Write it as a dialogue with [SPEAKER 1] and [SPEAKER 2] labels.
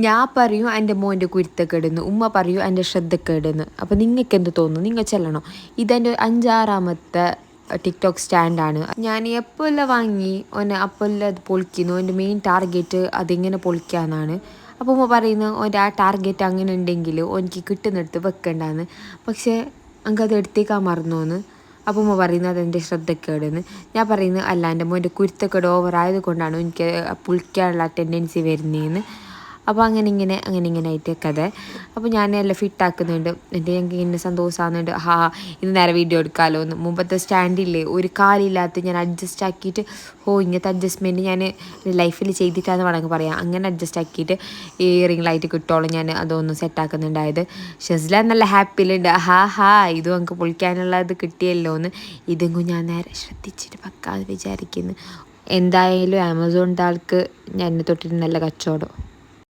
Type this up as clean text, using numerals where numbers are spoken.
[SPEAKER 1] ഞാൻ പറയും എൻ്റെ മോൻ്റെ കുരുത്തക്കേടെന്ന്, ഉമ്മ പറയും എൻ്റെ ശ്രദ്ധക്കേടെന്ന്. അപ്പോൾ നിങ്ങൾക്ക് എന്ത് തോന്നുന്നു? നിങ്ങൾ ചെല്ലണോ? ഇതെൻ്റെ 5-6ാമത്തെ ടിക്ടോക്ക് സ്റ്റാൻഡാണ്. ഞാൻ എപ്പോഴെല്ലാം വാങ്ങി ഓനെ അപ്പോഴെല്ലാം അത് പൊളിക്കുന്നു. എൻ്റെ മെയിൻ ടാർഗറ്റ് അതിങ്ങനെ പൊളിക്കാന്നാണ്. അപ്പോൾ ഉമ്മ പറയുന്നു ഓൻ്റെ ആ ടാർഗറ്റ് അങ്ങനെ ഉണ്ടെങ്കിൽ ഓനിക്ക് കിട്ടുന്നിടത്ത് വെക്കണ്ടെന്ന്. പക്ഷേ എനിക്കത് എടുത്തേക്കാൻ മറന്നോന്ന്. അപ്പോൾ ഉമ്മ പറയുന്നത് അതെൻ്റെ ശ്രദ്ധക്കേടെന്ന്. ഞാൻ പറയുന്നത് അല്ല, എൻ്റെ മോൻ്റെ കുരുത്തക്കേട് ഓവറായത് കൊണ്ടാണ് എനിക്ക് പൊളിക്കാനുള്ള ടെൻഡൻസി വരുന്നതെന്ന്. അപ്പോൾ അങ്ങനെ ഇങ്ങനെ ആയിട്ട് കഥ. അപ്പോൾ ഞാൻ എല്ലാം ഫിറ്റാക്കുന്നുണ്ട്. എൻ്റെ ഞങ്ങൾക്ക് ഇങ്ങനെ സന്തോഷമാകുന്നുണ്ട്. ഇന്ന് നേരെ വീഡിയോ എടുക്കാമല്ലോ എന്ന്. മുമ്പത്തെ സ്റ്റാൻഡില്ലേ ഒരു കാലില്ലാത്ത ഞാൻ അഡ്ജസ്റ്റ് ആക്കിയിട്ട് ഇങ്ങനത്തെ അഡ്ജസ്റ്റ്മെൻറ്റ് ഞാൻ ലൈഫിൽ ചെയ്തിട്ടാന്ന് വേണമെങ്കിൽ പറയാം. അങ്ങനെ അഡ്ജസ്റ്റ് ആക്കിയിട്ട് ഈ റിംഗ് ലൈറ്റ് കിട്ടോളം ഞാൻ അതൊന്ന് സെറ്റാക്കുന്നുണ്ടായത്. ഷെസ്ല നല്ല ഹാപ്പിയിലുണ്ട്. ഇതും നമുക്ക് പൊളിക്കാനുള്ള ഇത് കിട്ടിയല്ലോ എന്ന്. ഇതെങ്കിലും ഞാൻ നേരെ ശ്രദ്ധിച്ചിട്ട് പക്കാതെ വിചാരിക്കുന്നു. എന്തായാലും ആമസോണിൻ്റെ ആൾക്ക് ഞാൻ തൊട്ടിട്ട് നല്ല കച്ചവടം.